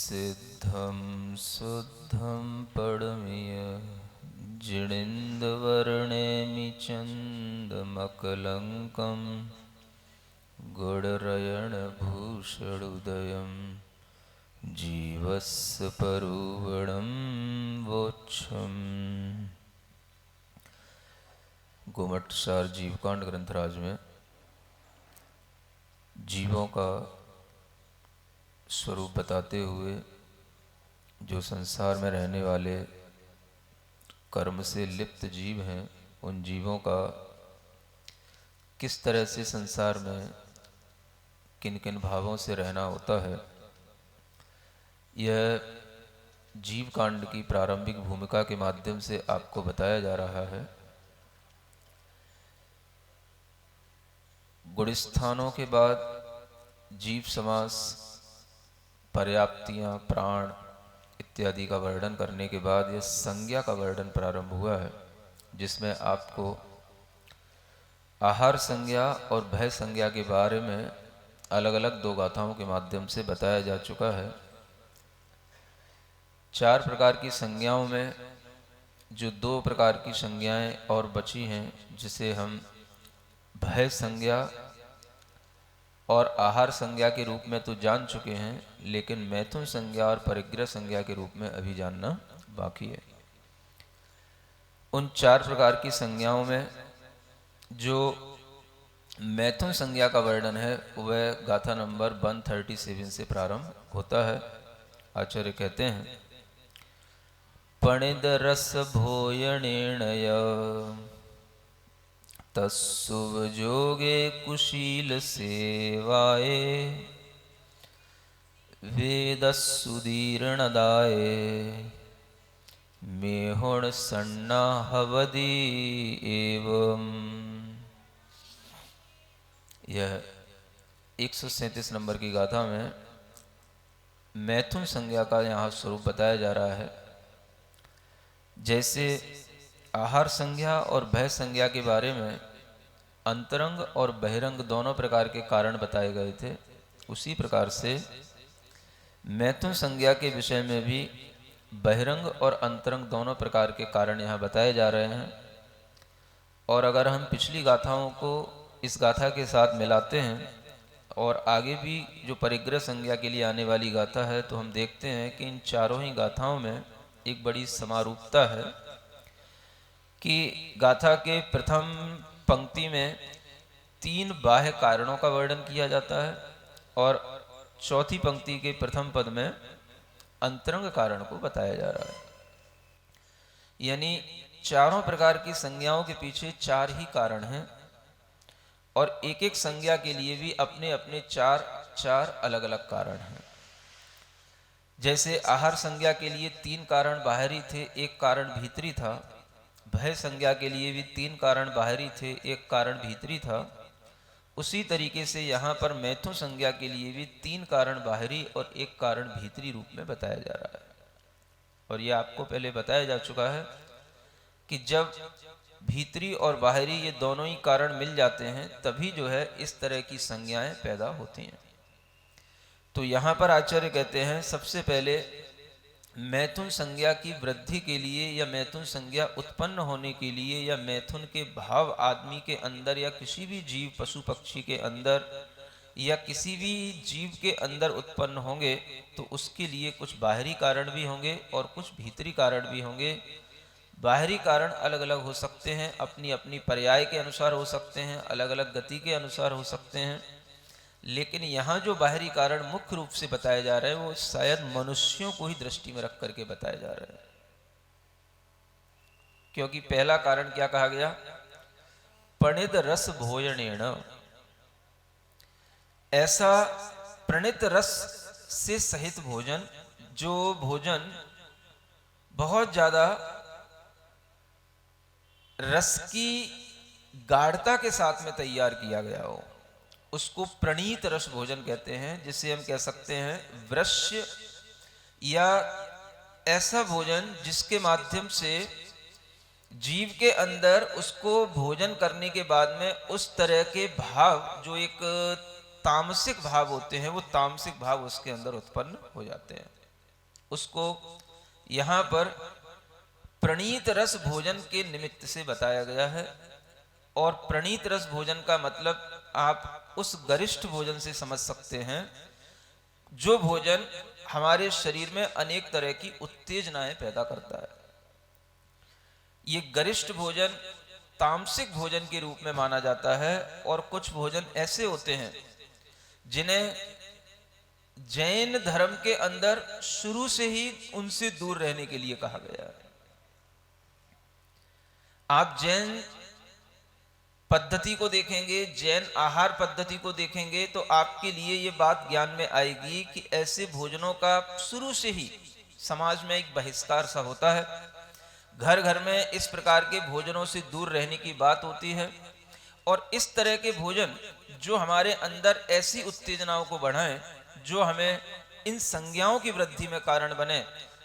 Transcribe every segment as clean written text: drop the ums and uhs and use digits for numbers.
सिद्धं शुद्धं परमिय जिणिन्दवर्णेमि चन्दमकलङ्कं गुणरयणभूषणोदयं जीवस्य परुवणं वोक्षम्। गोमटसार जीवकांड ग्रंथराज में जीवों का स्वरूप बताते हुए जो संसार में रहने वाले कर्म से लिप्त जीव हैं, उन जीवों का किस तरह से संसार में किन किन भावों से रहना होता है, यह जीव कांड की प्रारंभिक भूमिका के माध्यम से आपको बताया जा रहा है। गुणस्थानों के बाद जीव समास, पर्याप्तियाँ, प्राण इत्यादि का वर्णन करने के बाद यह संज्ञा का वर्णन प्रारंभ हुआ है, जिसमें आपको आहार संज्ञा और भय संज्ञा के बारे में अलग अलग दो गाथाओं के माध्यम से बताया जा चुका है। चार प्रकार की संज्ञाओं में जो दो प्रकार की संज्ञाएं और बची हैं, जिसे हम भय संज्ञा और आहार संज्ञा के रूप में तो जान चुके हैं, लेकिन मैथुन संज्ञा और परिग्रह संज्ञा के रूप में अभी जानना बाकी है। उन चार प्रकार की संज्ञाओं में जो मैथुन संज्ञा का वर्णन है वह गाथा नंबर 137 से प्रारंभ होता है। आचार्य कहते हैं, पणिद रस भोयणेणय तत्सुवजोगे कुशील सेवाए वेदसुदीर्णदाय मेहुण सन्ना हवदी एवं। यह 137 नंबर की गाथा में मैथुन संज्ञा का यहाँ स्वरूप बताया जा रहा है। जैसे आहार संज्ञा और भय संज्ञा के बारे में अंतरंग और बहिरंग दोनों प्रकार के कारण बताए गए थे, उसी प्रकार से मैथुन संज्ञा के विषय में भी बहिरंग और अंतरंग दोनों प्रकार के कारण यहाँ बताए जा रहे हैं। और अगर हम पिछली गाथाओं को इस गाथा के साथ मिलाते हैं और आगे भी जो परिग्रह संज्ञा के लिए आने वाली गाथा है, तो हम देखते हैं कि इन चारों ही गाथाओं में एक बड़ी समारूपता है कि गाथा के प्रथम पंक्ति में 3 बाह्य कारणों का वर्णन किया जाता है और चौथी पंक्ति के प्रथम पद में अंतरंग कारण को बताया जा रहा है। यानी चारों प्रकार की संज्ञाओं के पीछे 4 ही कारण हैं और एक एक संज्ञा के लिए भी अपने अपने 4 अलग अलग कारण हैं। जैसे आहार संज्ञा के लिए 3 कारण बाहरी थे, एक कारण भीतरी था। भय संज्ञा के लिए भी 3 कारण बाहरी थे, एक कारण भीतरी था। उसी तरीके से यहाँ पर मैथुन संज्ञा के लिए भी 3 कारण बाहरी और एक कारण भीतरी रूप में बताया जा रहा है। और यह आपको पहले बताया जा चुका है कि जब भीतरी और बाहरी ये दोनों ही कारण मिल जाते हैं, तभी जो है इस तरह की संज्ञाएं पैदा होती हैं। तो यहाँ पर आचार्य कहते हैं, सबसे पहले मैथुन संज्ञा की वृद्धि के लिए या मैथुन संज्ञा उत्पन्न होने के लिए या मैथुन के भाव आदमी के अंदर या किसी भी जीव पशु पक्षी के अंदर या किसी भी जीव के अंदर उत्पन्न होंगे, तो उसके लिए कुछ बाहरी कारण भी होंगे और कुछ भीतरी कारण भी होंगे। बाहरी कारण अलग अलग हो सकते हैं, अपनी अपनी पर्याय के अनुसार हो सकते हैं, अलग अलग गति के अनुसार हो सकते हैं। लेकिन यहाँ जो बाहरी कारण मुख्य रूप से बताए जा रहे हैं वो शायद मनुष्यों को ही दृष्टि में रख करके बताए जा रहे हैं। क्योंकि पहला कारण क्या कहा गया? प्रणित रस भोजनेण। ऐसा प्रणित रस से सहित भोजन, जो भोजन बहुत ज्यादा रस की गाढ़ता के साथ में तैयार किया गया हो, उसको प्रणीत रस भोजन कहते हैं। जिसे हम कह सकते हैं वृष्य, या ऐसा भोजन जिसके माध्यम से जीव के अंदर उसको भोजन करने के बाद में उस तरह के भाव, जो एक तामसिक भाव होते हैं, वो तामसिक भाव उसके अंदर उत्पन्न हो जाते हैं। उसको यहाँ पर प्रणीत रस भोजन के निमित्त से बताया गया है। और प्रणीत रस भोजन का मतलब आप उस गरिष्ठ भोजन से समझ सकते हैं जो भोजन हमारे शरीर में अनेक तरह की उत्तेजनाएं पैदा करता है। ये गरिष्ठ भोजन तामसिक भोजन के रूप में माना जाता है। और कुछ भोजन ऐसे होते हैं जिन्हें जैन धर्म के अंदर शुरू से ही उनसे दूर रहने के लिए कहा गया है। आप जैन पद्धति को देखेंगे, जैन आहार पद्धति को देखेंगे तो आपके लिए ये बात ज्ञान में आएगी कि ऐसे भोजनों का शुरू से ही समाज में एक बहिष्कार सा होता है। घर घर में इस प्रकार के भोजनों से दूर रहने की बात होती है। और इस तरह के भोजन जो हमारे अंदर ऐसी उत्तेजनाओं को बढ़ाएं, जो हमें इन संज्ञाओं की वृद्धि में कारण बने,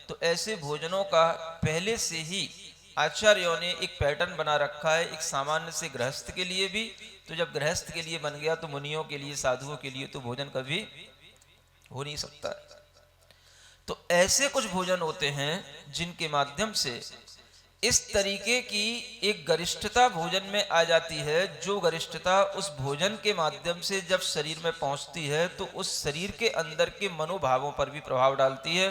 तो ऐसे भोजनों का पहले से ही आचार्यों ने एक पैटर्न बना रखा है, एक सामान्य से गृहस्थ के लिए भी। तो जब गृहस्थ के लिए बन गया तो मुनियों के लिए, साधुओं के लिए तो भोजन कभी हो नहीं सकता। तो ऐसे कुछ भोजन होते हैं जिनके माध्यम से इस तरीके की एक गरिष्ठता भोजन में आ जाती है, जो गरिष्ठता उस भोजन के माध्यम से जब शरीर में पहुंचती है तो उस शरीर के अंदर के मनोभावों पर भी प्रभाव डालती है।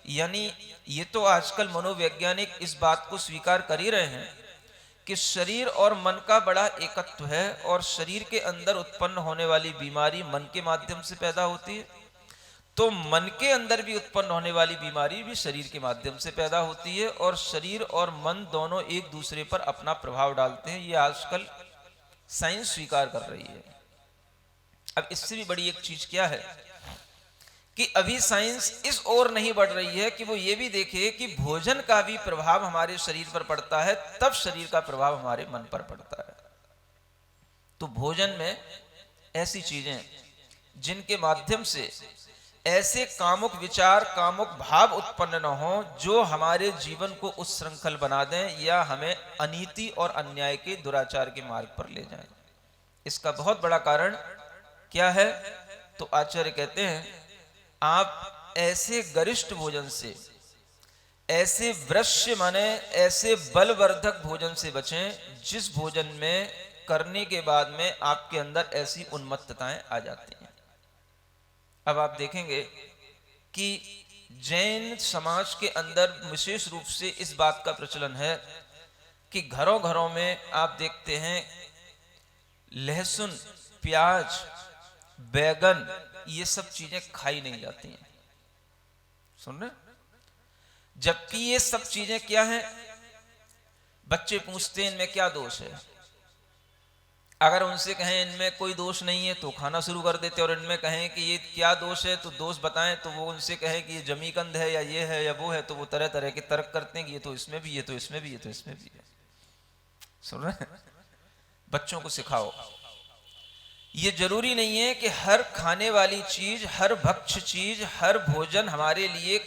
यानी ये तो आजकल मनोवैज्ञानिक इस बात को स्वीकार कर ही रहे हैं कि शरीर और मन का बड़ा एकत्व है, और शरीर के अंदर उत्पन्न होने वाली बीमारी मन के माध्यम से पैदा होती है, तो मन के अंदर भी उत्पन्न होने वाली बीमारी भी शरीर के माध्यम से पैदा होती है। और शरीर और मन दोनों एक दूसरे पर अपना प्रभाव डालते हैं, ये आजकल साइंस स्वीकार कर रही है। अब इससे भी बड़ी एक चीज क्या है कि अभी साइंस इस ओर नहीं बढ़ रही है कि वो ये भी देखे कि भोजन का भी प्रभाव हमारे शरीर पर पड़ता है, तब शरीर का प्रभाव हमारे मन पर पड़ता है। तो भोजन में ऐसी चीजें जिनके माध्यम से ऐसे कामुक विचार, कामुक भाव उत्पन्न न हो जो हमारे जीवन को उच्छृंखल बना दें या हमें अनीति और अन्याय के दुराचार के मार्ग पर ले जाएं। इसका बहुत बड़ा कारण क्या है? तो आचार्य कहते हैं आप ऐसे गरिष्ठ भोजन से, ऐसे वृश्य माने ऐसे बलवर्धक भोजन से बचें जिस भोजन में करने के बाद में आपके अंदर ऐसी उन्मत्तताएं आ जाती हैं। अब आप देखेंगे कि जैन समाज के अंदर विशेष रूप से इस बात का प्रचलन है कि घरों घरों में आप देखते हैं लहसुन, प्याज, बैगन, ये सब चीजें खाई नहीं जाती हैं। सुन रहे? जबकि ये सब चीजें क्या हैं? बच्चे पूछते हैं इनमें क्या दोष है। अगर उनसे कहें इनमें कोई दोष नहीं है तो खाना शुरू कर देते, और इनमें कहें कि ये क्या दोष है तो दोष बताएं, तो वो उनसे कहें कि ये जमीकंद है या ये है या वो है, तो वो तरह तरह के तर्क करते हैं कि ये तो इसमें भी, ये तो इसमें भी, ये तो इसमें भी है। सुन रहे हैं? बच्चों को सिखाओ, ये जरूरी नहीं है कि हर खाने वाली चीज, हर भक्ष्य चीज, हर भोजन हमारे लिए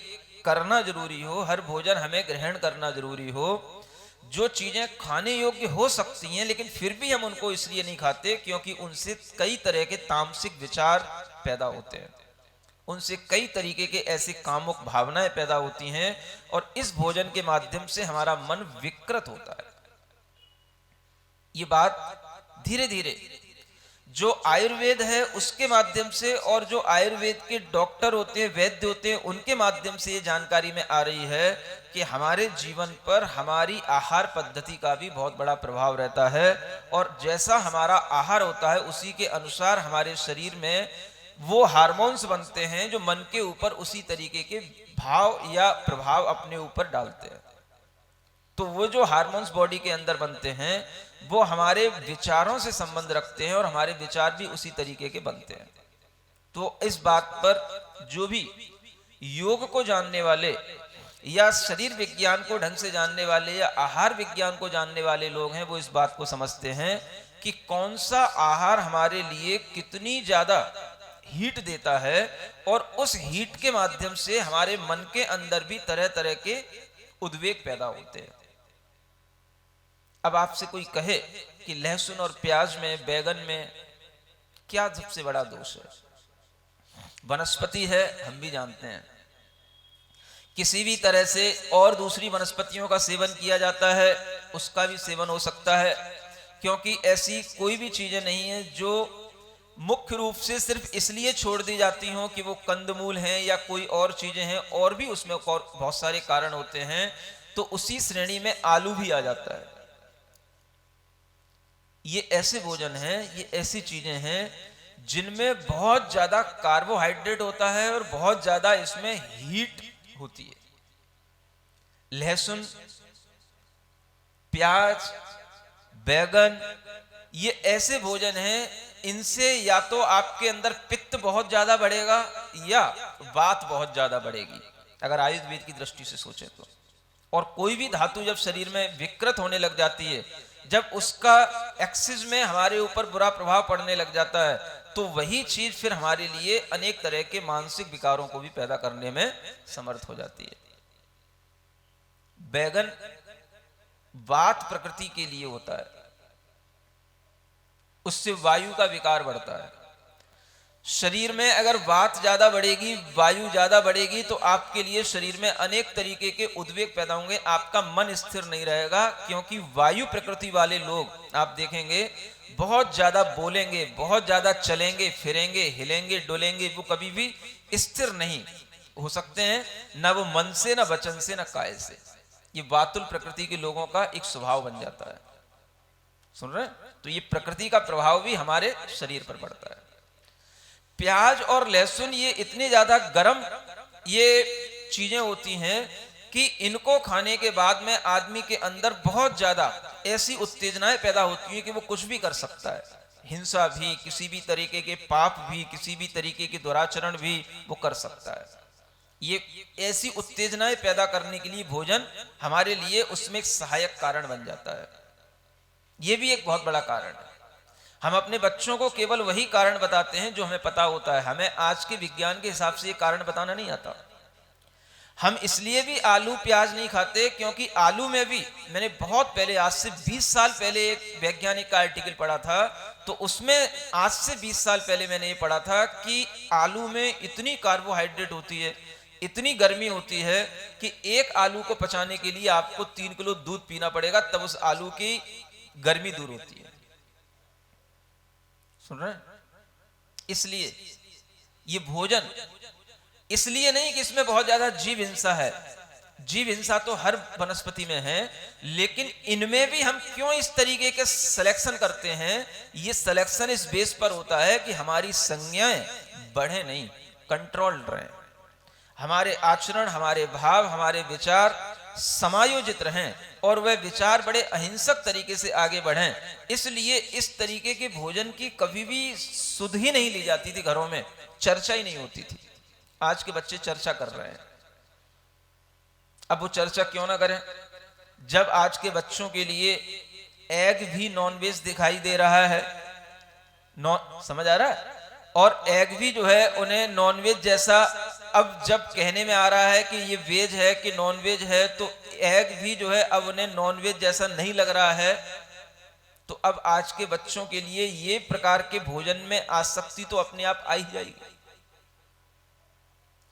करना जरूरी हो, हर भोजन हमें ग्रहण करना जरूरी हो। जो चीजें खाने योग्य हो सकती हैं लेकिन फिर भी हम उनको इसलिए नहीं खाते क्योंकि उनसे कई तरह के तामसिक विचार पैदा होते हैं, उनसे कई तरीके के ऐसे कामुक भावनाएं पैदा होती हैं, और इस भोजन के माध्यम से हमारा मन विकृत होता है। ये बात धीरे धीरे जो आयुर्वेद है उसके माध्यम से, और जो आयुर्वेद के डॉक्टर होते हैं, वैद्य होते हैं, उनके माध्यम से ये जानकारी में आ रही है कि हमारे जीवन पर हमारी आहार पद्धति का भी बहुत बड़ा प्रभाव रहता है। और जैसा हमारा आहार होता है उसी के अनुसार हमारे शरीर में वो हार्मोन्स बनते हैं जो मन के ऊपर उसी तरीके के भाव या प्रभाव अपने ऊपर डालते हैं। तो वो जो हार्मोन्स बॉडी के अंदर बनते हैं वो हमारे विचारों से संबंध रखते हैं, और हमारे विचार भी उसी तरीके के बनते हैं। तो इस बात पर जो भी योग को जानने वाले या शरीर विज्ञान को ढंग से जानने वाले या आहार विज्ञान को जानने वाले लोग हैं, वो इस बात को समझते हैं कि कौन सा आहार हमारे लिए कितनी ज्यादा हीट देता है, और उस हीट के माध्यम से हमारे मन के अंदर भी तरह तरह के उद्वेग पैदा होते हैं। अब आपसे कोई कहे कि लहसुन और प्याज में, बैगन में क्या सबसे बड़ा दोष है? वनस्पति है, हम भी जानते हैं। किसी भी तरह से और दूसरी वनस्पतियों का सेवन किया जाता है, उसका भी सेवन हो सकता है, क्योंकि ऐसी कोई भी चीजें नहीं है जो मुख्य रूप से सिर्फ इसलिए छोड़ दी जाती हों कि वो कंदमूल हैं या कोई और चीजें हैं, और भी उसमें और बहुत सारे कारण होते हैं। तो उसी श्रेणी में आलू भी आ जाता है। ये ऐसे भोजन हैं, ये ऐसी चीजें हैं जिनमें बहुत ज्यादा कार्बोहाइड्रेट होता है और बहुत ज्यादा इसमें हीट होती है। लहसुन, प्याज, बैगन, ये ऐसे भोजन हैं, इनसे या तो आपके अंदर पित्त बहुत ज्यादा बढ़ेगा या वात बहुत ज्यादा बढ़ेगी, अगर आयुर्वेद की दृष्टि से सोचें तो। और कोई भी धातु जब शरीर में विकृत होने लग जाती है, जब उसका एक्सिस में हमारे ऊपर बुरा प्रभाव पड़ने लग जाता है, तो वही चीज फिर हमारे लिए अनेक तरह के मानसिक विकारों को भी पैदा करने में समर्थ हो जाती है। बैगन वात प्रकृति के लिए होता है, उससे वायु का विकार बढ़ता है। शरीर में अगर वात ज्यादा बढ़ेगी, वायु ज्यादा बढ़ेगी, तो आपके लिए शरीर में अनेक तरीके के उद्वेग पैदा होंगे, आपका मन स्थिर नहीं रहेगा। क्योंकि वायु प्रकृति वाले लोग आप देखेंगे बहुत ज्यादा बोलेंगे, बहुत ज्यादा चलेंगे फिरेंगे, हिलेंगे डोलेंगे, वो कभी भी स्थिर नहीं हो सकते हैं, ना वो मन से, ना वचन से, ना काय से। ये वातुल प्रकृति के लोगों का एक स्वभाव बन जाता है। सुन रहे हैं? तो ये प्रकृति का प्रभाव भी हमारे शरीर पर पड़ता है। प्याज और लहसुन ये इतने ज्यादा गर्म ये चीजें होती हैं कि इनको खाने के बाद में आदमी के अंदर बहुत ज्यादा ऐसी उत्तेजनाएं पैदा होती हैं कि वो कुछ भी कर सकता है। हिंसा भी, किसी भी तरीके के पाप भी, किसी भी तरीके के दुराचरण भी वो कर सकता है। ये ऐसी उत्तेजनाएं पैदा करने के लिए भोजन हमारे लिए उसमें एक सहायक कारण बन जाता है। ये भी एक बहुत बड़ा कारण है। हम अपने बच्चों को केवल वही कारण बताते हैं जो हमें पता होता है, हमें आज के विज्ञान के हिसाब से ये कारण बताना नहीं आता। हम इसलिए भी आलू प्याज नहीं खाते क्योंकि आलू में भी, मैंने बहुत पहले, आज से 20 साल पहले एक वैज्ञानिक का आर्टिकल पढ़ा था, तो उसमें आज से 20 साल पहले मैंने ये पढ़ा था कि आलू में इतनी कार्बोहाइड्रेट होती है, इतनी गर्मी होती है कि एक आलू को पचाने के लिए आपको 3 किलो दूध पीना पड़ेगा, तब उस आलू की गर्मी दूर होती है। सुन रहे हैं? इसलिए ये भोजन इसलिए नहीं कि इसमें बहुत ज्यादा जीव हिंसा है, जीव हिंसा तो हर वनस्पति में है, लेकिन इनमें भी हम क्यों इस तरीके के सिलेक्शन करते हैं? ये सिलेक्शन इस बेस पर होता है कि हमारी संज्ञाएं बढ़े नहीं, कंट्रोल रहें, हमारे आचरण, हमारे भाव, हमारे विचार समायोजित रहें और वह विचार बड़े अहिंसक तरीके से आगे बढ़ें। इसलिए इस तरीके के भोजन की कभी भी सुध ही नहीं ली जाती थी, घरों में चर्चा ही नहीं होती थी। आज के बच्चे चर्चा कर रहे हैं। अब वो चर्चा क्यों ना करें, जब आज के बच्चों के लिए एग भी नॉनवेज दिखाई दे रहा है, समझ आ रहा है? और एग भी जो है उन्हें नॉनवेज जैसा अब जब कहने में आ रहा है कि ये वेज है कि नॉनवेज है, तो एग भी जो है अब उन्हें नॉनवेज जैसा नहीं लग रहा है। तो अब आज के बच्चों के लिए ये प्रकार के भोजन में आसक्ति तो अपने आप आ ही जाएगी,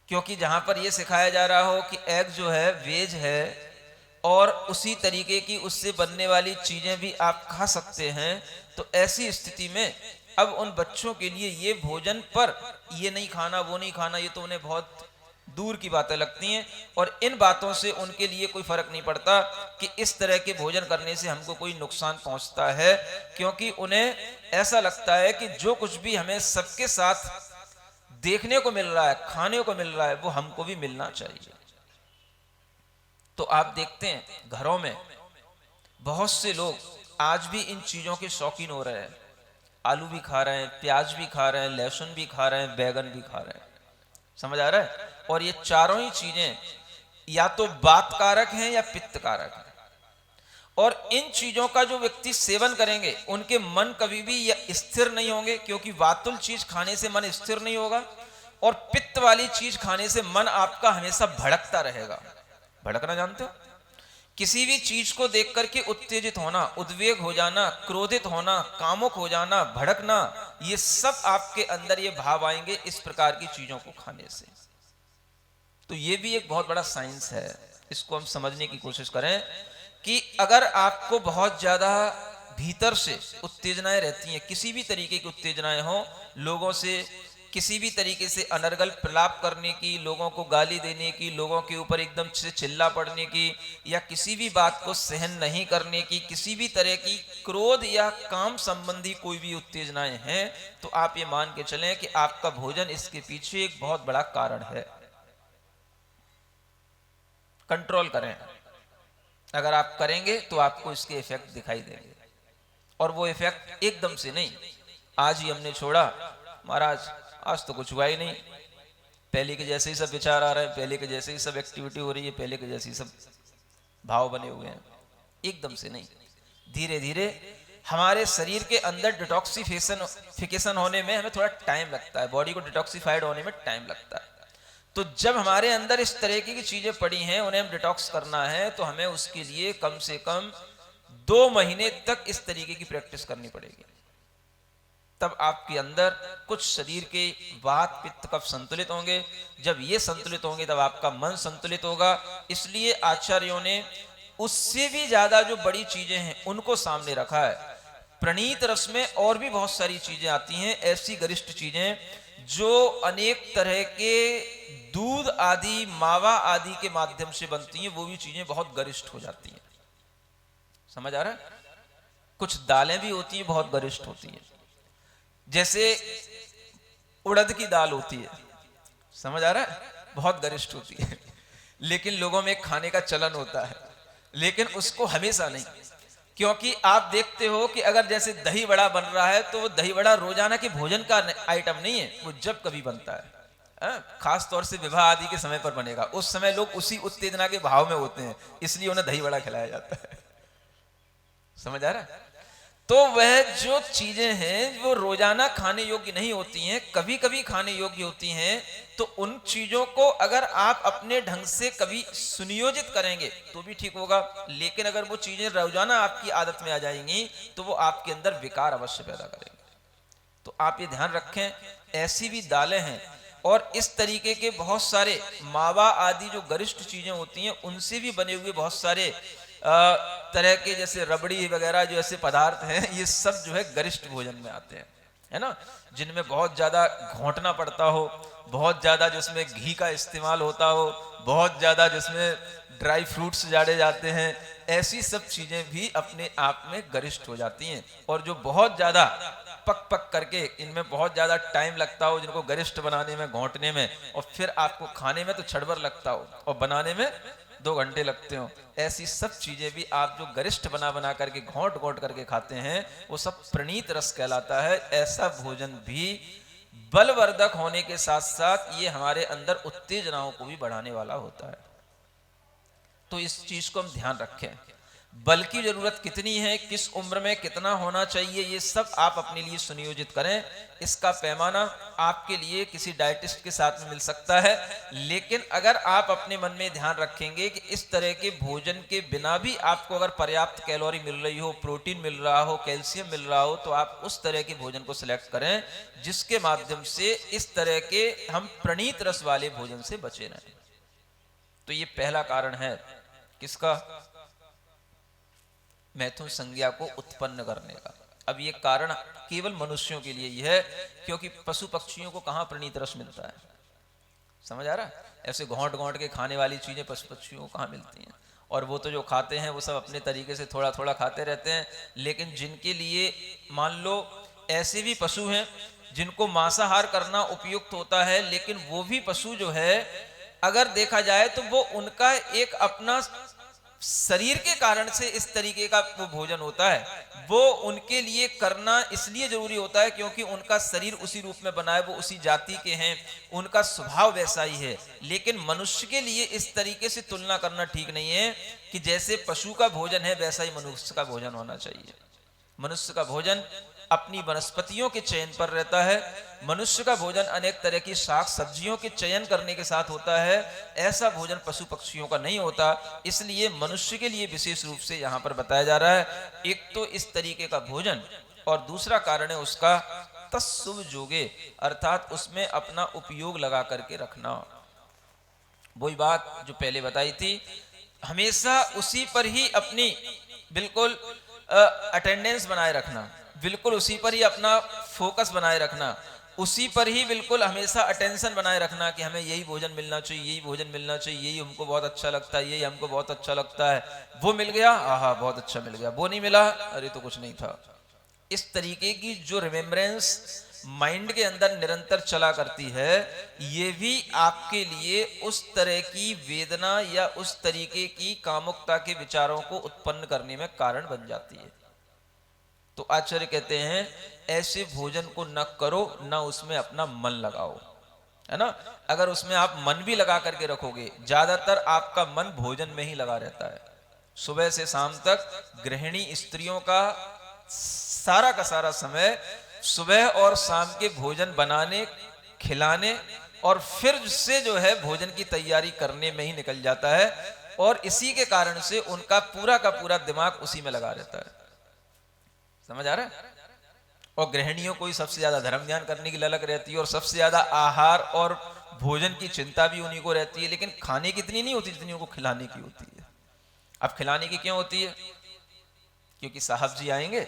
क्योंकि जहां पर यह सिखाया जा रहा हो कि एग जो है वेज है और उसी तरीके की उससे बनने वाली चीजें भी आप खा सकते हैं, तो ऐसी स्थिति में अब उन बच्चों के लिए ये भोजन पर ये नहीं खाना, वो नहीं खाना, ये तो उन्हें बहुत दूर की बातें लगती हैं। और इन बातों से उनके लिए कोई फर्क नहीं पड़ता कि इस तरह के भोजन करने से हमको कोई नुकसान पहुंचता है, क्योंकि उन्हें ऐसा लगता है कि जो कुछ भी हमें सबके साथ देखने को मिल रहा है, खाने को मिल रहा है, वो हमको भी मिलना चाहिए। तो आप देखते हैं घरों में बहुत से लोग आज भी इन चीजों के शौकीन हो रहे हैं। आलू भी खा रहे हैं, प्याज भी खा रहे हैं, लहसुन भी खा रहे हैं, बैगन भी खा रहे हैं। समझ आ रहा है? और ये चारों ही चीजें या तो वात कारक हैं या पित्त कारक हैं। और इन चीजों का जो व्यक्ति सेवन करेंगे उनके मन कभी भी स्थिर नहीं होंगे, क्योंकि वातुल चीज खाने से मन स्थिर नहीं होगा, और पित्त वाली चीज खाने से मन आपका हमेशा भड़कता रहेगा। भड़कना जानते हो? किसी भी चीज को देख करके उत्तेजित होना, उद्वेग हो जाना, क्रोधित होना, कामुक हो जाना, भड़कना, ये सब आपके अंदर ये भाव आएंगे इस प्रकार की चीजों को खाने से। तो ये भी एक बहुत बड़ा साइंस है, इसको हम समझने की कोशिश करें कि अगर आपको बहुत ज़्यादा भीतर से उत्तेजनाएं रहती हैं, किसी भी तरीके की उत्तेजनाएं हों, लोगों से किसी भी तरीके से अनर्गल प्रलाप करने की, लोगों को गाली देने की, लोगों के ऊपर एकदम से चिल्ला पड़ने की, या किसी भी बात को सहन नहीं करने की, किसी भी तरह की क्रोध या काम संबंधी कोई भी उत्तेजनाएं हैं, तो आप ये मान के चलें कि आपका भोजन इसके पीछे एक बहुत बड़ा कारण है। कंट्रोल करें, अगर आप करेंगे तो आपको इसके इफेक्ट दिखाई देंगे, और वो इफेक्ट एकदम से नहीं, आज ही हमने छोड़ा महाराज, आज तो कुछ हुआ ही नहीं, पहले के जैसे ही सब विचार आ रहे हैं, पहले के जैसे ही सब एक्टिविटी हो रही है, पहले के जैसे ही सब भाव बने हुए हैं, एकदम से नहीं, धीरे धीरे हमारे शरीर के अंदर डिटॉक्सिफिकेशन होने में हमें थोड़ा टाइम लगता है, बॉडी को डिटॉक्सिफाइड होने में टाइम लगता है। तो जब हमारे अंदर इस तरह की चीजें पड़ी हैं, उन्हें हम डिटॉक्स करना है, तो हमें उसके लिए कम से कम 2 महीने तक इस तरीके की प्रैक्टिस करनी पड़ेगी। तब आपके अंदर कुछ शरीर के वात पित्त कफ संतुलित होंगे, जब ये संतुलित होंगे तब आपका मन संतुलित होगा। इसलिए आचार्यों ने उससे भी ज्यादा जो बड़ी चीजें हैं उनको सामने रखा है। प्रणीत रस में और भी बहुत सारी चीजें आती हैं, ऐसी गरिष्ठ चीजें जो अनेक तरह के दूध आदि, मावा आदि के माध्यम से बनती हैं, वो भी चीजें बहुत गरिष्ठ हो जाती हैं। समझ आ रहा है? कुछ दालें भी होती हैं बहुत गरिष्ठ होती हैं, जैसे उड़द की दाल होती है, समझ आ रहा है, बहुत गरिष्ठ होती है, लेकिन लोगों में खाने का चलन होता है, लेकिन उसको हमेशा नहीं, क्योंकि आप देखते हो कि अगर जैसे दही बड़ा बन रहा है तो वो दही बड़ा रोजाना के भोजन का आइटम नहीं है, वो जब कभी बनता है, खास तौर से विवाह आदि के समय पर बनेगा, उस समय लोग उसी उत्तेजना के भाव में होते हैं, इसलिए उन्हें दही बड़ा खिलाया जाता है। समझ आ रहा है? तो वह जो चीजें हैं वो रोजाना खाने योग्य नहीं होती हैं, कभी कभी खाने योग्य होती हैं, तो उन चीजों को अगर आप अपने ढंग से कभी सुनियोजित करेंगे तो भी ठीक होगा, लेकिन अगर वो चीजें रोजाना आपकी आदत में आ जाएंगी तो वो आपके अंदर विकार अवश्य पैदा करेंगे। तो आप ये ध्यान रखें, ऐसी भी दालें हैं और इस तरीके के बहुत सारे मावा आदि जो गरिष्ठ चीजें होती हैं, उनसे भी बने हुए बहुत सारे तरह के जैसे रबड़ी वगैरह जो ऐसे पदार्थ हैं, ये सब जो है गरिष्ठ भोजन में आते हैं, है ना, जिनमें बहुत ज्यादा घोंटना पड़ता हो, बहुत ज्यादा जिसमें घी का इस्तेमाल होता हो, बहुत ज्यादा जिसमें ड्राई फ्रूट्स जाड़े जाते हैं, ऐसी सब चीजें भी अपने आप में गरिष्ठ हो जाती हैं। और जो बहुत ज्यादा पक पक करके इनमें बहुत ज्यादा टाइम लगता हो, जिनको गरिष्ठ बनाने में, घोंटने में, और फिर आपको खाने में तो छड़बर लगता हो और बनाने में 2 घंटे लगते हो, ऐसी सब चीजें भी आप जो गरिष्ठ बना बना करके घोंट घोंट करके खाते हैं, वो सब प्रणीत रस कहलाता है। ऐसा भोजन भी बलवर्धक होने के साथ साथ ये हमारे अंदर उत्तेजनाओं को भी बढ़ाने वाला होता है। तो इस चीज को हम ध्यान रखें। बल की जरूरत कितनी है, किस उम्र में कितना होना चाहिए, ये सब आप अपने लिए सुनियोजित करें। इसका पैमाना आपके लिए किसी डाइटिस्ट के साथ में मिल सकता है, लेकिन अगर आप अपने मन में ध्यान रखेंगे कि इस तरह के भोजन के बिना भी आपको अगर पर्याप्त कैलोरी मिल रही हो, प्रोटीन मिल रहा हो, कैल्शियम मिल रहा हो, तो आप उस तरह के भोजन को सिलेक्ट करें जिसके माध्यम से इस तरह के हम प्रणीत रस वाले भोजन से बचे रहें। तो ये पहला कारण है किसका? मैथुन संज्ञा को उत्पन्न करने का। अब ये कारण केवल मनुष्यों के लिए ही है, क्योंकि पशु पक्षियों को कहां प्रणीत रस मिलता है? समझ आ रहा है? ऐसे घोंट घोंट के खाने वाली चीजें पशु पक्षियों को कहां मिलती हैं? और वो तो जो खाते हैं वो सब अपने तरीके से थोड़ा थोड़ा खाते रहते हैं, लेकिन जिनके लिए मान लो ऐसे भी पशु हैं जिनको मांसाहार करना उपयुक्त होता है, लेकिन वो भी पशु जो है अगर देखा जाए तो वो उनका एक अपना शरीर के कारण से इस तरीके का वो भोजन होता है, वो उनके लिए करना इसलिए जरूरी होता है क्योंकि उनका शरीर उसी रूप में बना है, वो उसी जाति के हैं, उनका स्वभाव वैसा ही है। लेकिन मनुष्य के लिए इस तरीके से तुलना करना ठीक नहीं है कि जैसे पशु का भोजन है वैसा ही मनुष्य का भोजन होना चाहिए। मनुष्य का भोजन अपनी वनस्पतियों के चयन पर रहता है, मनुष्य का भोजन अनेक तरह की शाक सब्जियों के चयन करने के साथ होता है, ऐसा भोजन पशु पक्षियों का नहीं होता। इसलिए मनुष्य के लिए विशेष रूप से यहाँ पर बताया जा रहा है, एक तो इस तरीके का भोजन, और दूसरा कारण है उसका तत्सुभ जोगे, अर्थात उसमें अपना उपयोग लगा करके रखना। वही बात जो पहले बताई थी, हमेशा उसी पर ही अपनी बिल्कुल अटेंडेंस बनाए रखना, बिल्कुल उसी पर ही अपना फोकस बनाए रखना, उसी पर ही बिल्कुल हमेशा अटेंशन बनाए रखना कि हमें यही भोजन मिलना चाहिए, यही भोजन मिलना चाहिए, यही हमको बहुत अच्छा लगता है, यही हमको बहुत अच्छा लगता है। वो मिल गया, आहा बहुत अच्छा मिल गया, वो नहीं मिला, अरे तो कुछ नहीं था। इस तरीके की जो रिमेम्बरेंस माइंड के अंदर निरंतर चला करती है, ये भी आपके लिए उस तरह की वेदना या उस तरीके की कामुकता के विचारों को उत्पन्न करने में कारण बन जाती है। तो आचार्य कहते हैं ऐसे भोजन को न करो, न उसमें अपना मन लगाओ, है ना। अगर उसमें आप मन भी लगा करके रखोगे, ज्यादातर आपका मन भोजन में ही लगा रहता है। सुबह से शाम तक गृहिणी स्त्रियों का सारा समय सुबह और शाम के भोजन बनाने, खिलाने और फिर से जो है भोजन की तैयारी करने में ही निकल जाता है, और इसी के कारण से उनका पूरा का पूरा दिमाग उसी में लगा रहता है। समझ आ रहा है। और गृहिणियों को ही सबसे ज्यादा धर्म ध्यान करने की ललक रहती है, और सबसे ज्यादा आहार और भोजन की चिंता भी उन्हीं को रहती है, लेकिन खाने की इतनी नहीं होती जितनी उनको खिलाने की होती है। अब खिलाने की क्यों होती है? क्योंकि साहब जी आएंगे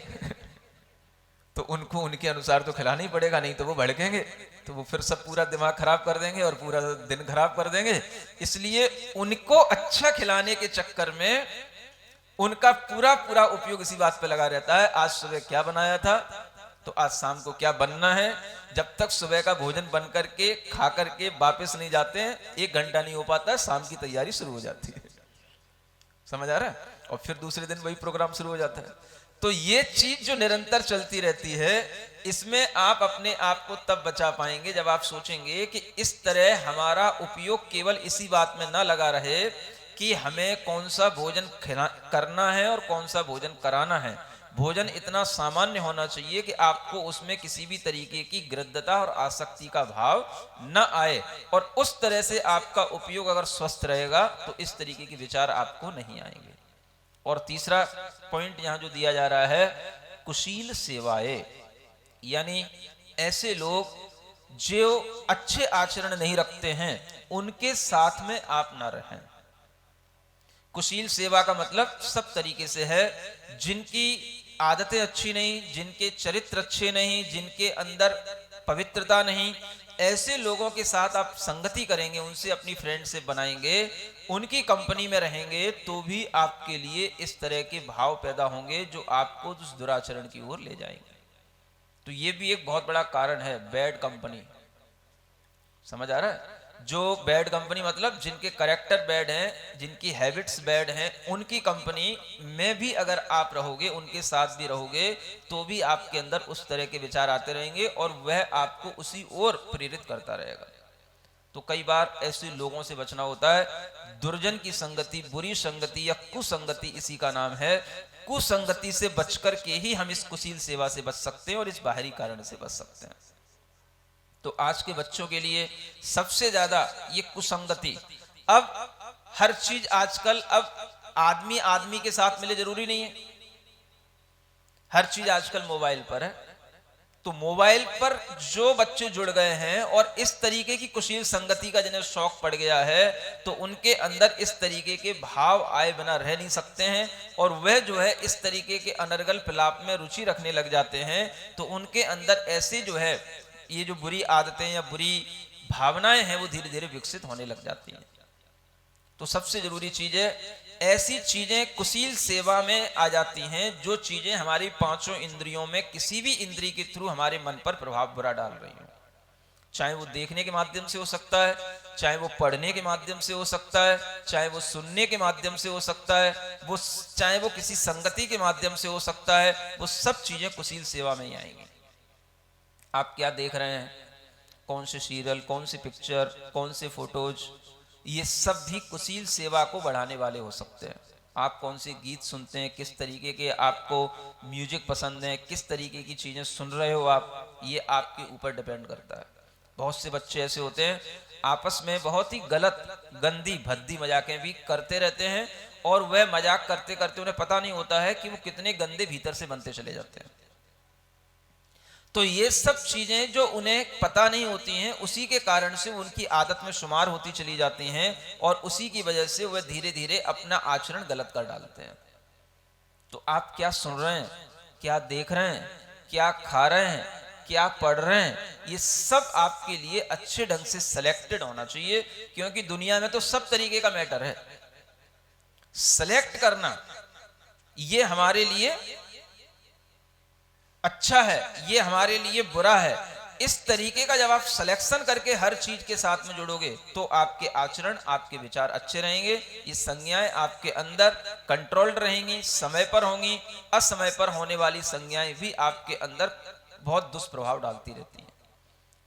तो उनको उनके अनुसार तो खिलाना ही पड़ेगा, नहीं तो वो भड़केंगे, तो वो फिर सब पूरा दिमाग खराब कर देंगे और पूरा दिन खराब कर देंगे। इसलिए उनको अच्छा खिलाने के चक्कर में उनका पूरा पूरा उपयोग इसी बात पे लगा रहता है, आज सुबह क्या बनाया था, तो आज शाम को क्या बनना है। जब तक सुबह का भोजन बन करके खा करके वापस नहीं जाते हैं, 1 घंटा नहीं हो पाता है, शाम की तैयारी शुरू हो जाती है। समझ आ रहा है। और फिर दूसरे दिन वही प्रोग्राम शुरू हो जाता है। तो ये चीज जो निरंतर चलती रहती है, इसमें आप अपने आप को तब बचा पाएंगे जब आप सोचेंगे कि इस तरह हमारा उपयोग केवल इसी बात में ना लगा रहे कि हमें कौन सा भोजन करना है और कौन सा भोजन कराना है। भोजन इतना सामान्य होना चाहिए कि आपको उसमें किसी भी तरीके की गृद्धता और आसक्ति का भाव न आए, और उस तरह से आपका उपयोग अगर स्वस्थ रहेगा तो इस तरीके के विचार आपको नहीं आएंगे। और तीसरा पॉइंट यहां जो दिया जा रहा है, कुशील सेवाएं, यानी ऐसे लोग जो अच्छे आचरण नहीं रखते हैं उनके साथ में आप ना रहें। कुशील सेवा का मतलब सब तरीके से है, जिनकी आदतें अच्छी नहीं, जिनके चरित्र अच्छे नहीं, जिनके अंदर पवित्रता नहीं, ऐसे लोगों के साथ आप संगति करेंगे, उनसे अपनी फ्रेंडशिप बनाएंगे, उनकी कंपनी में रहेंगे, तो भी आपके लिए इस तरह के भाव पैदा होंगे जो आपको उस दुराचरण की ओर ले जाएंगे। तो ये भी एक बहुत बड़ा कारण है बैड कंपनी। समझ आ रहा है। जो बैड कंपनी मतलब जिनके करेक्टर बैड हैं, जिनकी हैबिट्स बैड हैं, उनकी कंपनी में भी अगर आप रहोगे, उनके साथ भी रहोगे, तो भी आपके अंदर उस तरह के विचार आते रहेंगे और वह आपको उसी ओर प्रेरित करता रहेगा। तो कई बार ऐसे लोगों से बचना होता है। दुर्जन की संगति, बुरी संगति या कुसंगति इसी का नाम है। कुसंगति से बचकर के ही हम इस कुशील सेवा से बच सकते हैं और इस बाहरी कारण से बच सकते हैं। तो आज के बच्चों के लिए सबसे ज्यादा ये कुसंगति, अब हर चीज आजकल, अब आदमी आदमी के साथ मिले जरूरी नहीं है, हर चीज आजकल मोबाइल पर है। तो मोबाइल पर जो बच्चे जुड़ गए हैं और इस तरीके की कुशील संगति का जिन्हें शौक पड़ गया है, तो उनके अंदर इस तरीके के भाव आए बिना रह नहीं सकते हैं, और वह जो है इस तरीके के अनर्गल फिलाप में रुचि रखने लग जाते हैं। तो उनके अंदर ऐसे जो है ये जो बुरी आदतें या बुरी भावनाएं हैं वो धीरे धीरे विकसित होने लग जाती हैं। तो सबसे जरूरी चीज है, ऐसी चीजें कुशील सेवा में आ जाती हैं जो चीजें हमारी पांचों इंद्रियों में किसी भी इंद्रिय के थ्रू हमारे मन पर प्रभाव बुरा डाल रही हो। चाहे वो देखने के माध्यम से हो सकता है, चाहे वो पढ़ने के माध्यम से हो सकता है, चाहे वो सुनने के माध्यम से हो सकता है, वो चाहे वो किसी संगति के माध्यम से हो सकता है, वो सब चीजें कुशील सेवा में ही आएंगी। आप क्या देख रहे हैं, कौन से सीरियल, कौन सी पिक्चर, कौन से फोटोज, ये सब भी कुशील सेवा को बढ़ाने वाले हो सकते हैं। आप कौन से गीत सुनते हैं, किस तरीके के आपको म्यूजिक पसंद है, किस तरीके की चीजें सुन रहे हो आप, ये आपके ऊपर डिपेंड करता है। बहुत से बच्चे ऐसे होते हैं आपस में बहुत ही गलत गंदी भद्दी मजाकें भी करते रहते हैं, और वह मजाक करते करते उन्हें पता नहीं होता है कि वो कितने गंदे भीतर से बनते चले जाते हैं। तो ये सब चीजें जो उन्हें पता नहीं होती हैं, उसी के कारण से उनकी आदत में शुमार होती चली जाती हैं और उसी की वजह से वह धीरे धीरे अपना आचरण गलत कर डालते हैं। तो आप क्या सुन रहे हैं, क्या देख रहे हैं, क्या खा रहे हैं, क्या पढ़ रहे हैं, ये सब आपके लिए अच्छे ढंग से सिलेक्टेड होना चाहिए, क्योंकि दुनिया में तो सब तरीके का मैटर है। सिलेक्ट करना ये हमारे लिए अच्छा है, ये हमारे लिए बुरा है। इस तरीके का जब आप सिलेक्शन करके हर चीज के साथ में जुड़ोगे तो आपके आचरण, आपके विचार अच्छे रहेंगे। ये संज्ञाएं आपके अंदर कंट्रोल्ड रहेंगी, समय पर होंगी। असमय पर होने वाली संज्ञाएं भी आपके अंदर बहुत दुष्प्रभाव डालती रहती हैं।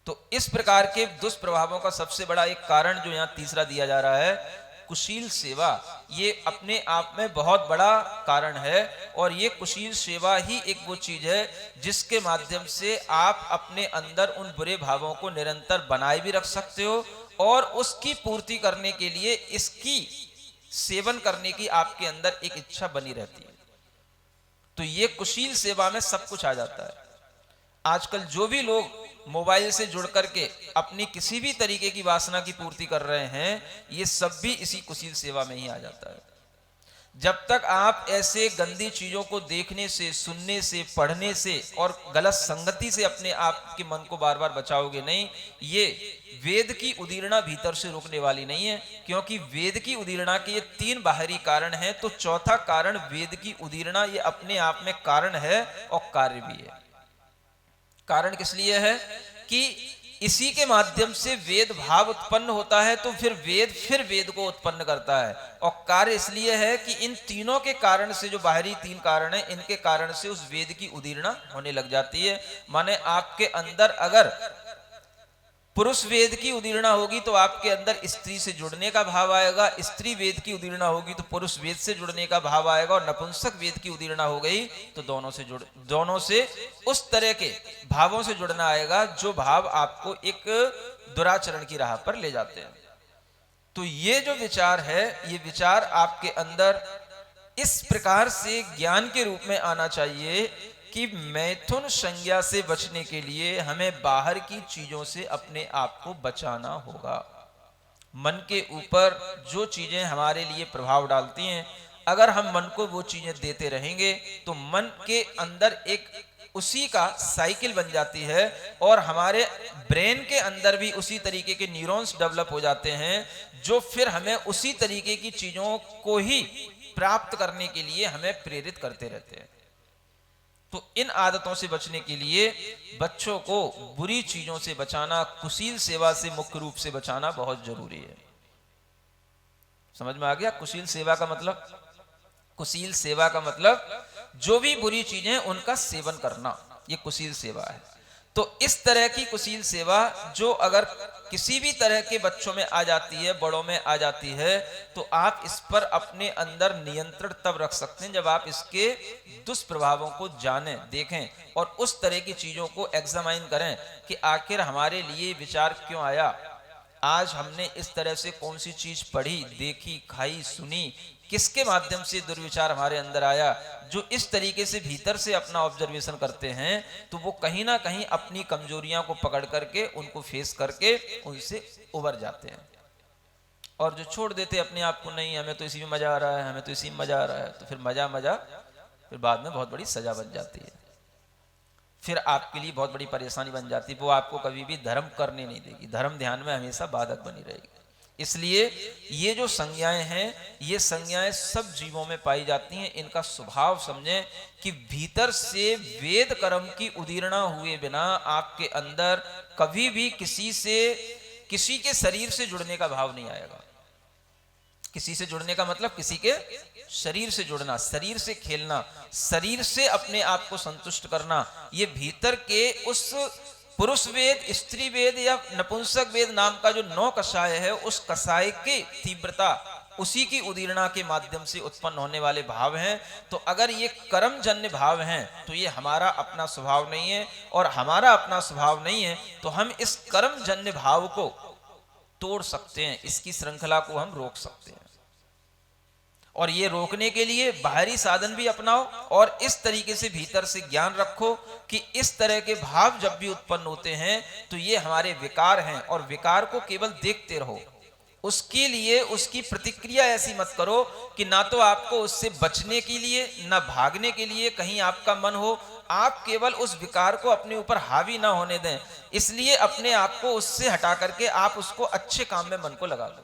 तो इस प्रकार के दुष्प्रभावों का सबसे बड़ा एक कारण जो यहाँ तीसरा दिया जा रहा है, कुशील सेवा, ये अपने आप में बहुत बड़ा कारण है। और ये कुशील सेवा ही एक वो चीज है जिसके माध्यम से आप अपने अंदर उन बुरे भावों को निरंतर बनाए भी रख सकते हो और उसकी पूर्ति करने के लिए इसकी सेवन करने की आपके अंदर एक इच्छा बनी रहती है। तो ये कुशील सेवा में सब कुछ आ जाता है। आजकल जो भी लोग मोबाइल से जुड़ करके अपनी किसी भी तरीके की वासना की पूर्ति कर रहे हैं, ये सब भी इसी कुशील सेवा में ही आ जाता है। जब तक आप ऐसे गंदी चीजों को देखने से, सुनने से, पढ़ने से और गलत संगति से अपने आप के मन को बार बार बचाओगे नहीं, ये वेद की उदीरणा भीतर से रुकने वाली नहीं है। क्योंकि वेद की उदीरणा के ये 3 बाहरी कारण हैं, तो चौथा कारण वेद की उदीरणा ये अपने आप में कारण है और कार्य भी है। कारण किस लिए है कि इसी के माध्यम से वेद भाव उत्पन्न होता है, तो फिर वेद को उत्पन्न करता है। और कार्य इसलिए है कि इन तीनों के कारण से, जो बाहरी 3 कारण हैं, इनके कारण से उस वेद की उदीरणा होने लग जाती है। माने आपके अंदर अगर पुरुष वेद की उदीरणा होगी तो आपके अंदर स्त्री से जुड़ने का भाव आएगा, स्त्री वेद की उदीरणा होगी तो पुरुष वेद से जुड़ने का भाव आएगा, और नपुंसक वेद की उदीरणा हो गई तो दोनों से उस तरह के भावों से जुड़ना आएगा जो भाव आपको एक दुराचरण की राह पर ले जाते हैं। तो ये जो विचार है, ये विचार आपके अंदर इस प्रकार से ज्ञान के रूप में आना चाहिए कि मैथुन संज्ञा से बचने के लिए हमें बाहर की चीजों से अपने आप को बचाना होगा। मन के ऊपर जो चीजें हमारे लिए प्रभाव डालती हैं, अगर हम मन को वो चीजें देते रहेंगे तो मन के अंदर एक उसी का साइकिल बन जाती है और हमारे ब्रेन के अंदर भी उसी तरीके के न्यूरॉन्स डेवलप हो जाते हैं, जो फिर हमें उसी तरीके की चीजों को ही प्राप्त करने के लिए हमें प्रेरित करते रहते हैं। तो इन आदतों से बचने के लिए बच्चों को बुरी चीजों से बचाना, कुशील सेवा से मुख्य रूप से बचाना बहुत जरूरी है। समझ में आ गया? कुशील सेवा का मतलब, कुशील सेवा का मतलब जो भी बुरी चीजें उनका सेवन करना, ये कुशील सेवा है। तो इस तरह की कुशील सेवा जो अगर किसी भी तरह के बच्चों में आ जाती है, बड़ों में आ जाती है, तो आप इस पर अपने अंदर नियंत्रण तब रख सकते हैं जब आप इसके दुष्प्रभावों को जानें, देखें और उस तरह की चीजों को एग्जामाइन करें कि आखिर हमारे लिए विचार क्यों आया, आज हमने इस तरह से कौन सी चीज पढ़ी, देखी, खाई, सुनी, किसके माध्यम से दुर्विचार हमारे अंदर आया। जो इस तरीके से भीतर से अपना ऑब्जर्वेशन करते हैं तो वो कहीं ना कहीं अपनी कमजोरियां को पकड़ करके, उनको फेस करके उनसे उबर जाते हैं। और जो छोड़ देते अपने आप को, नहीं हमें तो इसी में मजा आ रहा है, हमें तो इसी में मजा आ रहा है, तो फिर मजा फिर बाद में बहुत बड़ी सजा बन जाती है, फिर आपके लिए बहुत बड़ी परेशानी बन जाती है। वो आपको कभी भी धर्म करने नहीं देगी, धर्म ध्यान में हमेशा बाधक बनी रहेगी। इसलिए ये जो संज्ञाएं हैं, ये संज्ञाएं सब जीवों में पाई जाती हैं। इनका स्वभाव समझें कि भीतर से वेद कर्म की उदीरणा हुए बिना आपके अंदर कभी भी किसी के शरीर से जुड़ने का भाव नहीं आएगा। किसी से जुड़ने का मतलब किसी के शरीर से जुड़ना, शरीर से खेलना, शरीर से अपने आप को संतुष्ट करना, ये भीतर के उस पुरुष वेद, स्त्री वेद या नपुंसक वेद नाम का जो 9 कषाय है, उस कषाय की तीव्रता, उसी की उदीरणा के माध्यम से उत्पन्न होने वाले भाव हैं। तो अगर ये कर्मजन्य भाव हैं तो ये हमारा अपना स्वभाव नहीं है, और हमारा अपना स्वभाव नहीं है तो हम इस कर्मजन्य भाव को तोड़ सकते हैं, इसकी श्रृंखला को हम रोक सकते हैं। और ये रोकने के लिए बाहरी साधन भी अपनाओ और इस तरीके से भीतर से ज्ञान रखो कि इस तरह के भाव जब भी उत्पन्न होते हैं तो ये हमारे विकार हैं, और विकार को केवल देखते रहो। उसके लिए उसकी प्रतिक्रिया ऐसी मत करो कि ना तो आपको उससे बचने के लिए ना भागने के लिए कहीं आपका मन हो, आप केवल उस विकार को अपने ऊपर हावी ना होने दें। इसलिए अपने आप को उससे हटा करके आप उसको अच्छे काम में मन को लगा लो।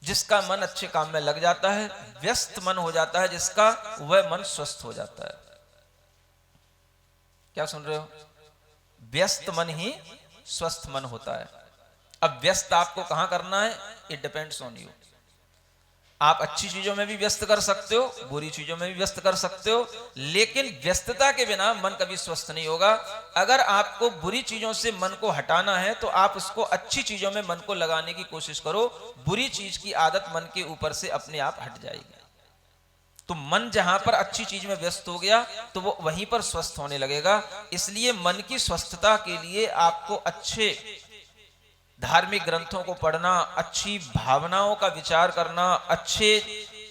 जिसका मन अच्छे काम में लग जाता है, व्यस्त मन हो जाता है जिसका, वह मन स्वस्थ हो जाता है। क्या सुन रहे हो? व्यस्त मन ही स्वस्थ मन होता है। अब व्यस्त आपको कहां करना है, इट डिपेंड्स ऑन यू। आप अच्छी चीजों में भी व्यस्त कर सकते हो, बुरी चीजों में भी व्यस्त कर सकते हो, लेकिन व्यस्तता के बिना मन कभी स्वस्थ नहीं होगा। अगर आपको बुरी चीजों से मन को हटाना है तो आप उसको अच्छी चीजों में मन को लगाने की कोशिश करो। बुरी चीज की आदत मन के ऊपर से अपने आप हट जाएगी। तो मन जहां पर अच्छी चीज में व्यस्त हो गया तो वो वहीं पर स्वस्थ होने लगेगा। इसलिए मन की स्वस्थता के लिए आपको अच्छे धार्मिक ग्रंथों को पढ़ना, अच्छी भावनाओं का विचार करना, अच्छे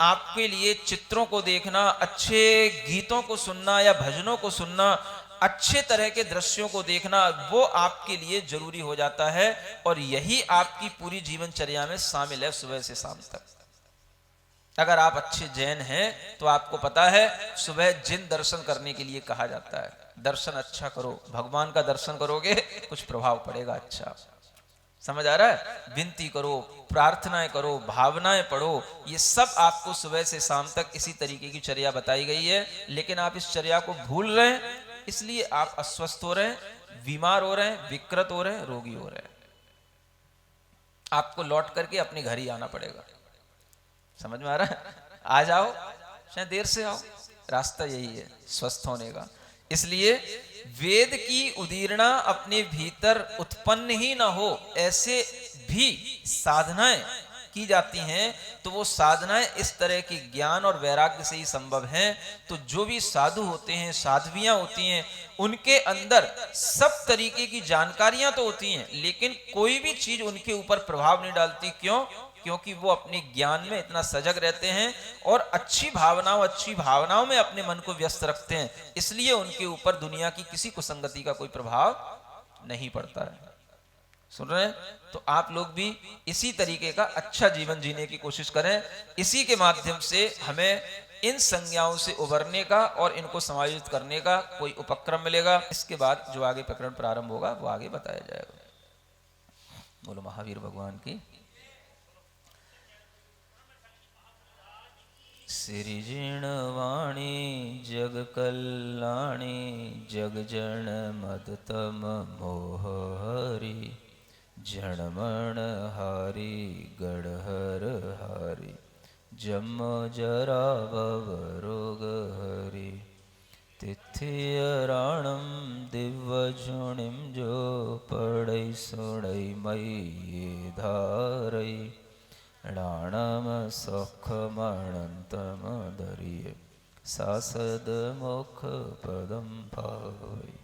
आपके लिए चित्रों को देखना, अच्छे गीतों को सुनना या भजनों को सुनना, अच्छे तरह के दृश्यों को देखना, वो आपके लिए जरूरी हो जाता है। और यही आपकी पूरी जीवनचर्या में शामिल है सुबह से शाम तक। अगर आप अच्छे जैन हैं तो आपको पता है सुबह जिन दर्शन करने के लिए कहा जाता है। दर्शन अच्छा करो, भगवान का दर्शन करोगे कुछ प्रभाव पड़ेगा अच्छा। समझ आ रहा है? विनती करो, प्रार्थनाएं करो, भावनाएं पढ़ो, ये सब आपको सुबह से शाम तक इसी तरीके की चर्या बताई गई है। लेकिन आप इस चर्या को भूल रहे हैं, इसलिए आप अस्वस्थ हो रहे हैं, बीमार हो रहे हैं, विकृत हो रहे हैं, रोगी हो रहे हैं। आपको लौट करके अपने घर ही आना पड़ेगा। समझ में आ रहा है? आ जाओ, चाहे देर से आओ, रास्ता यही है स्वस्थ होने का। इसलिए वेद की उदीरणा अपने भीतर उत्पन्न ही ना हो, ऐसे भी साधनाएं की जाती हैं, तो वो साधनाएं इस तरह की ज्ञान और वैराग्य से ही संभव हैं। तो जो भी साधु होते हैं, साध्वियां होती हैं, उनके अंदर सब तरीके की जानकारियां तो होती हैं, लेकिन कोई भी चीज उनके ऊपर प्रभाव नहीं डालती। क्यों? क्योंकि वो अपने ज्ञान में इतना सजग रहते हैं और अच्छी भावनाओं में अपने मन को व्यस्त रखते हैं। इसलिए उनके ऊपर दुनिया की किसी कुसंगति का कोई प्रभाव नहीं पड़ता है। सुन रहे हैं? तो आप लोग भी इसी तरीके का अच्छा जीवन जीने की कोशिश करें। इसी के माध्यम से हमें इन संज्ञाओं से उबरने का और इनको समायोजित करने का कोई उपक्रम मिलेगा। इसके बाद जो आगे प्रकरण प्रारंभ होगा वो आगे बताया जाएगा। बोलो महावीर भगवान की। सिरिजिणवाणी जग कल्याणी जगजन मदतम मोहहरि जनमण हारी गढ़हर हारी जम जरा रोग हरि तिथियराणम दिव्यजुणिम जो पढ़ई सुणई मई धारई राणम सखमणंतम दरिये सासद मुख पदम भावई।